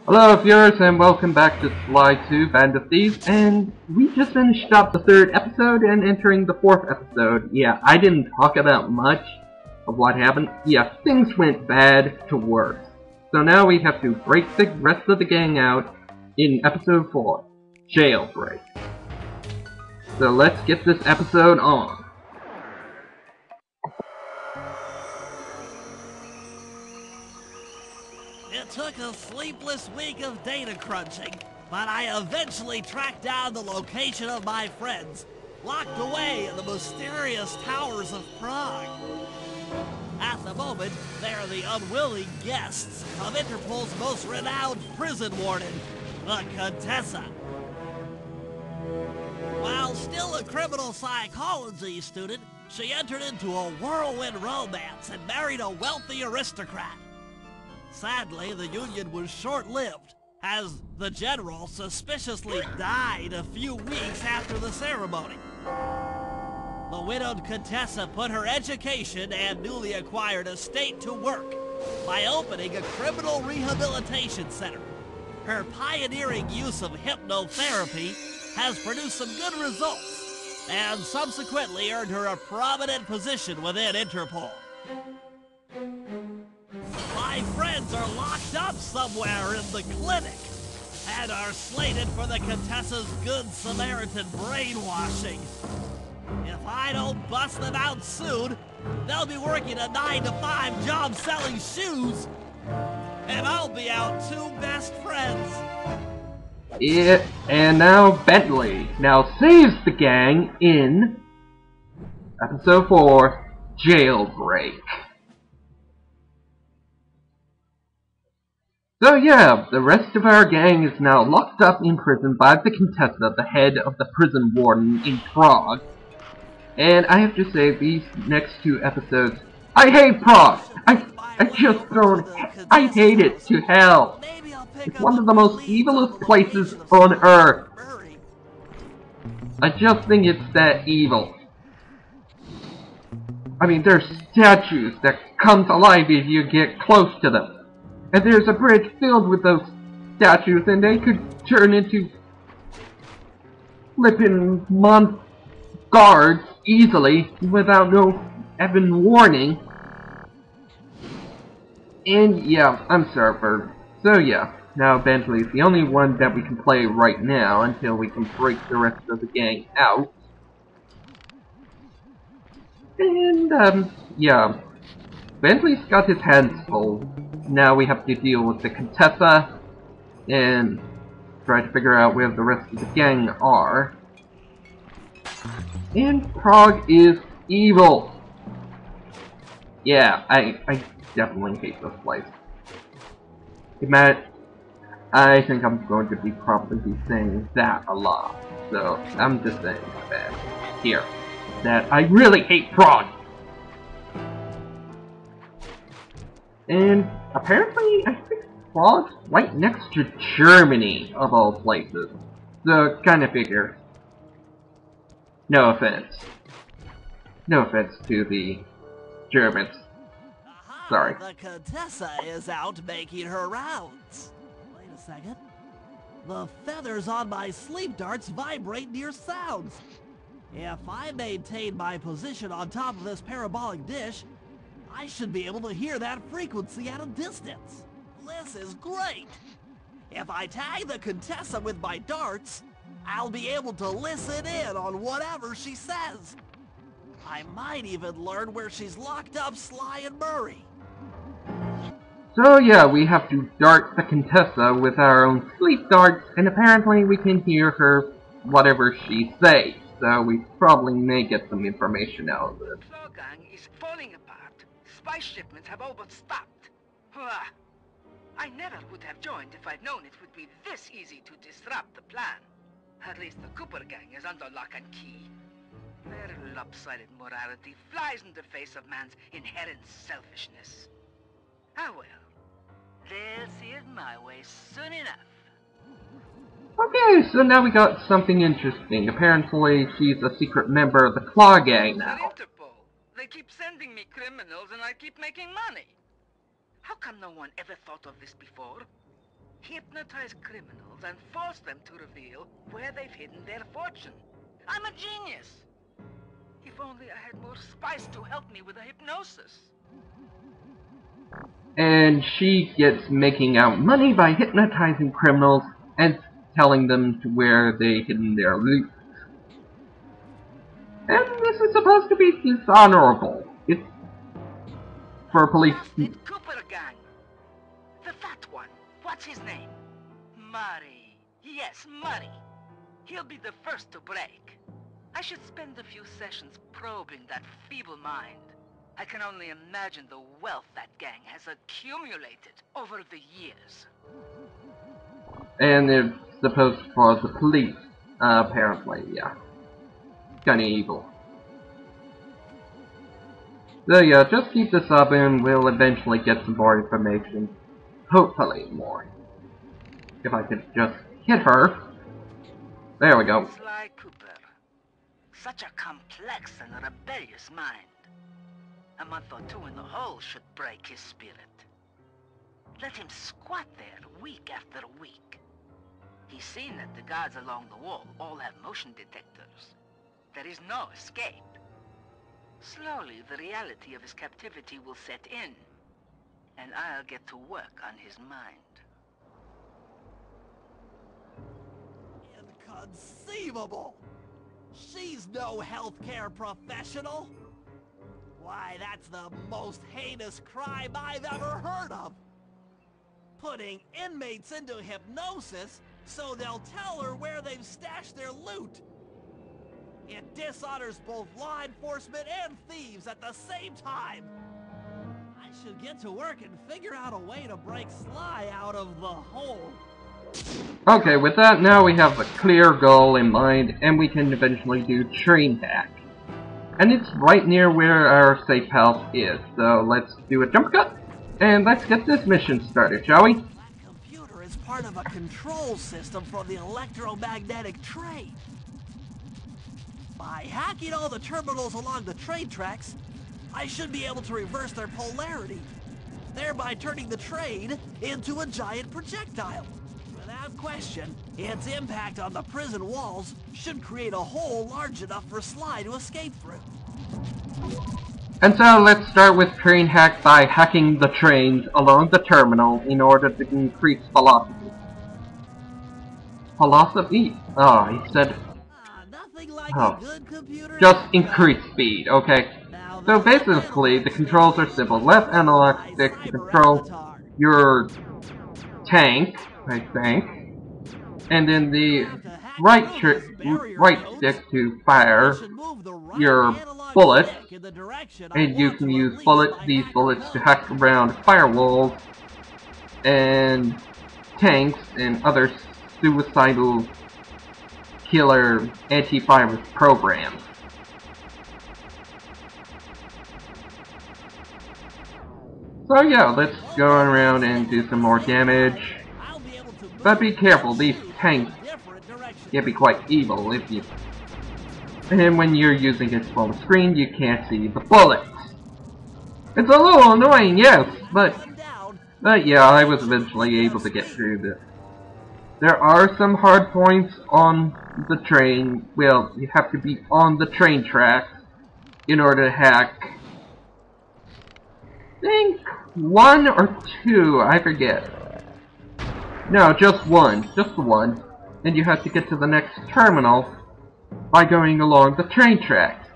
Hello viewers and welcome back to Slide 2 Band of Thieves, and we just finished up the third episode and entering the fourth episode. Yeah, I didn't talk about much of what happened. Yeah, things went bad to worse. So now we have to break the rest of the gang out in episode 4, Jailbreak. So let's get this episode on. It took a sleepless week of data crunching, but I eventually tracked down the location of my friends, locked away in the mysterious towers of Prague. At the moment, they are the unwilling guests of Interpol's most renowned prison warden, the Contessa. While still a criminal psychology student, she entered into a whirlwind romance and married a wealthy aristocrat. Sadly, the union was short-lived, as the general suspiciously died a few weeks after the ceremony. The widowed Contessa put her education and newly acquired estate to work by opening a criminal rehabilitation center. Her pioneering use of hypnotherapy has produced some good results, and subsequently earned her a prominent position within Interpol. My friends are locked up somewhere in the clinic and are slated for the Contessa's Good Samaritan brainwashing. If I don't bust them out soon, they'll be working a 9-to-5 job selling shoes, and I'll be out two best friends. Yeah, and now Bentley now saves the gang in episode 4, Jailbreak. So yeah, the rest of our gang is now locked up in prison by the Contessa, the head of the prison warden in Prague. And I have to say, these next two episodes, I hate Prague! I just don't, I hate it to hell! It's one of the most evilest places on Earth. I just think it's that evil. I mean, there's statues that come to life if you get close to them. And there's a bridge filled with those statues, and they could turn into flippin' guards easily without no even warning. And yeah, I'm sorry. So yeah, now Bentley's the only one that we can play right now until we can break the rest of the gang out. And yeah, Bentley's got his hands full. Now we have to deal with the Contessa and try to figure out where the rest of the gang are. And Prague is evil. Yeah, I definitely hate this place. I think I'm going to be probably saying that a lot. So I'm just saying that here, that I really hate Prague. And apparently, I think Prague's right next to Germany, of all places. So, kinda figure. No offense. No offense to the Germans. Sorry. The Contessa is out making her rounds. Wait a second. The feathers on my sleep darts vibrate near sounds. If I maintain my position on top of this parabolic dish, I should be able to hear that frequency at a distance. This is great. If I tag the Contessa with my darts, I'll be able to listen in on whatever she says. I might even learn where she's locked up Sly and Murray. So yeah, we have to dart the Contessa with our own sleep darts, and apparently we can hear her whatever she says. So we probably may get some information out of it. The gang is falling apart. Spy shipments have all but stopped. I never would have joined if I'd known it would be this easy to disrupt the plan. At least the Cooper gang is under lock and key. Their lopsided morality flies in the face of man's inherent selfishness. Ah well, they'll see it my way soon enough. Okay, so now we got something interesting. Apparently she's a secret member of the Claw Gang now. Interpol. They keep sending me criminals and I keep making money. How come no one ever thought of this before? hypnotize criminals and force them to reveal where they've hidden their fortune. I'm a genius. If only I had more spice to help me with the hypnosis. And she gets making out money by hypnotizing criminals and telling them to where they hidden their loot. And this is supposed to be dishonorable. It's for police. Blasted Cooper gang. The fat one. What's his name? Murray. Yes, Murray. He'll be the first to break. I should spend a few sessions probing that feeble mind. I can only imagine the wealth that gang has accumulated over the years. And it's supposed for the police, apparently, yeah. Kinda evil. So yeah, just keep this up and we'll eventually get some more information. Hopefully more. If I could just hit her. There we go. Sly Cooper. Such a complex and rebellious mind. A month or two in the hole should break his spirit. Let him squat there week after week. He's seen that the guards along the wall all have motion detectors. There is no escape. Slowly, the reality of his captivity will set in, and I'll get to work on his mind. Inconceivable! She's no healthcare professional! Why, that's the most heinous crime I've ever heard of! Putting inmates into hypnosis so they'll tell her where they've stashed their loot! It dishonors both law enforcement and thieves at the same time! I should get to work and figure out a way to break Sly out of the hole. Okay, with that, now we have a clear goal in mind, and we can eventually do train hack. And it's right near where our safe house is, so let's do a jump cut, and let's get this mission started, shall we? That computer is part of a control system for the electromagnetic train. By hacking all the terminals along the train tracks, I should be able to reverse their polarity, thereby turning the train into a giant projectile. Without question, its impact on the prison walls should create a hole large enough for Sly to escape through. And so let's start with train hack by hacking the trains along the terminal in order to increase velocity. Velocity? Oh, he said... Nothing like Oh, a good computer. just increase speed, okay? So basically, the controls are simple. Left analog stick to control your tank, I think. And then the right stick to fire your bullets. And you can use these bullets to hack around firewalls and tanks and other suicidal killer antivirus programs. So yeah, let's go around and do some more damage. But be careful, these tanks can be quite evil if you... And when you're using it full screen, you can't see the bullets. It's a little annoying, yes, but yeah, I was eventually able to get through this. There are some hard points on the train. Well, you have to be on the train tracks in order to hack. I think 1 or 2, I forget. No, just one. Just the one. And you have to get to the next terminal by going along the train tracks.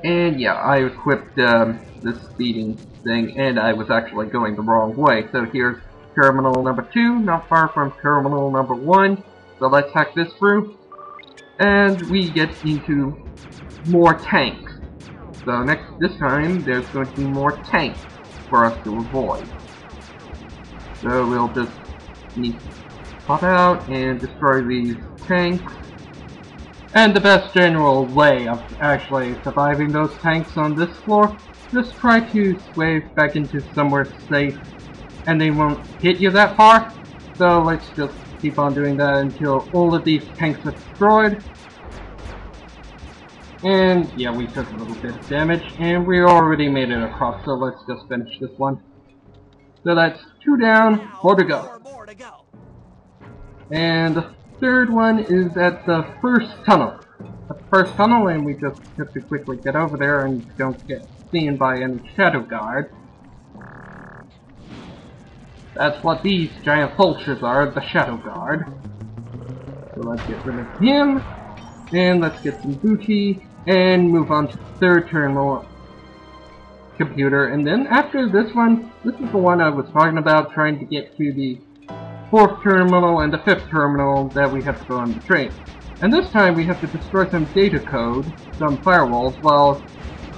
And yeah, I equipped this speeding thing, and I was actually going the wrong way. So here's terminal number 2, not far from terminal number 1. So let's hack this through. And we get into more tanks. So this time, there's going to be more tanks for us to avoid. So we'll just need to pop out and destroy these tanks. And the best general way of actually surviving those tanks on this floor, just try to sway back into somewhere safe, and they won't hit you that far. So let's just keep on doing that until all of these tanks are destroyed. And yeah, we took a little bit of damage, and we already made it across, so let's just finish this one. So that's 2 down, 4 to go. More to go. And the third one is at the first tunnel. The first tunnel, and we just have to quickly get over there and don't get seen by any shadow guard. That's what these giant vultures are, the shadow guard. So let's get rid of him, and let's get some booty, and move on to the third terminal computer. And then after this one, this is the one I was talking about, trying to get to the fourth terminal and the fifth terminal that we have to go on the train. And this time we have to destroy some data code, some firewalls, while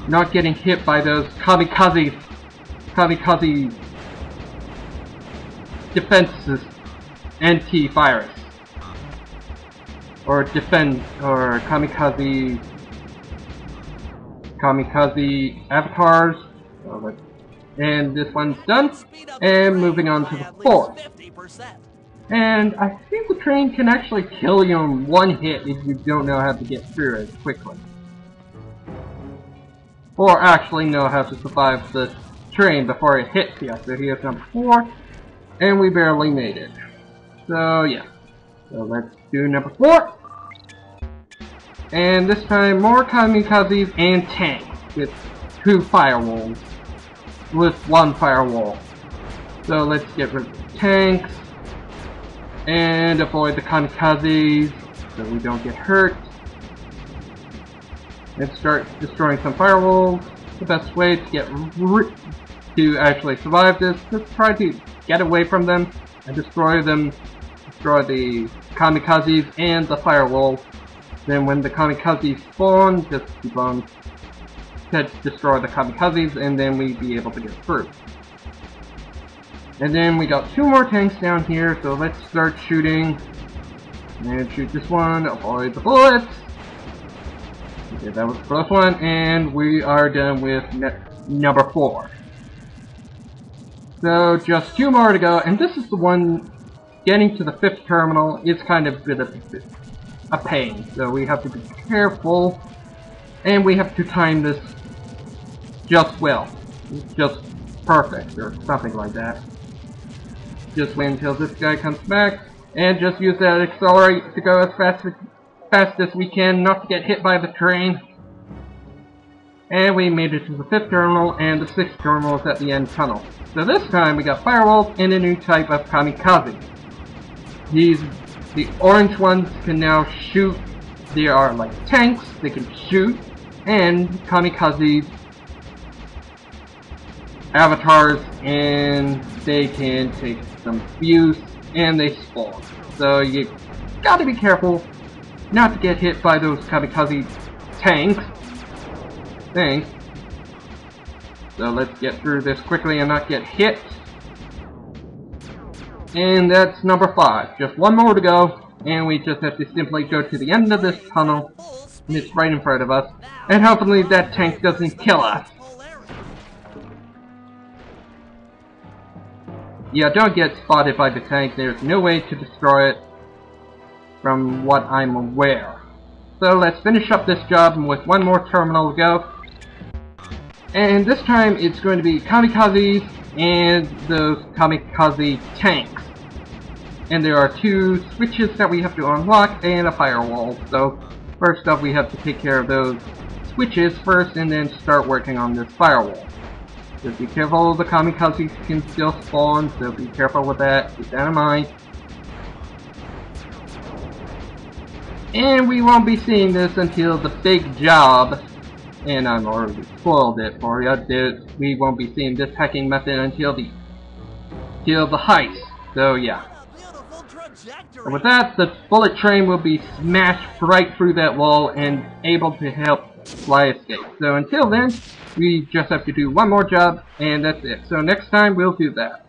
not getting hit by those kamikaze defenses, anti-virus, or kamikaze avatars. And this one's done, and moving on to the fourth. And I think the train can actually kill you in one hit if you don't know how to get through it quickly. Or actually know how to survive the train before it hits you. So here's number 4, and we barely made it. So yeah. So let's do number 4. And this time more kamikazes and tanks with 2 firewalls. With 1 firewall. So let's get rid of the tanks. And avoid the kamikazes so we don't get hurt. And start destroying some firewalls. The best way to actually survive this is try to get away from them and destroy them. Destroy the kamikazes and the firewall. Then when the kamikazes spawn, just keep on destroy the kamikazes, and then we'd be able to get through. And then we got 2 more tanks down here, so let's start shooting. And shoot this one, avoid the bullets. Okay, that was the first one, and we are done with number 4. So just 2 more to go, and this is the one getting to the 5th terminal is kind of a pain. So we have to be careful, and we have to time this just well. Just perfect, or something like that. Just wait until this guy comes back, and just use that accelerate to go as fast as we can, not to get hit by the train. And we made it to the 5th terminal, and the 6th terminal is at the end tunnel. So this time we got firewalls and a new type of kamikaze. The orange ones can now shoot. They are like tanks, they can shoot, and kamikaze avatars, and they can take some abuse, and they spawn. So you gotta be careful not to get hit by those kamikaze tanks. So let's get through this quickly and not get hit. And that's number 5. Just 1 more to go, and we just have to simply go to the end of this tunnel, and it's right in front of us, and hopefully that tank doesn't kill us. Yeah, don't get spotted by the tank. There's no way to destroy it from what I'm aware. So let's finish up this job with 1 more terminal to go. And this time it's going to be kamikazes and those kamikaze tanks. And there are 2 switches that we have to unlock and a firewall. So first up we have to take care of those switches first and then start working on this firewall. Just be careful, the kamikazes can still spawn, so be careful with that, keep that in mind. And we won't be seeing this until the big job, and I've already spoiled it for you. We won't be seeing this hacking method until the heist, so yeah. And with that, the bullet train will be smashed right through that wall and able to help Fly escape. So until then, we just have to do 1 more job, and that's it. So next time, we'll do that.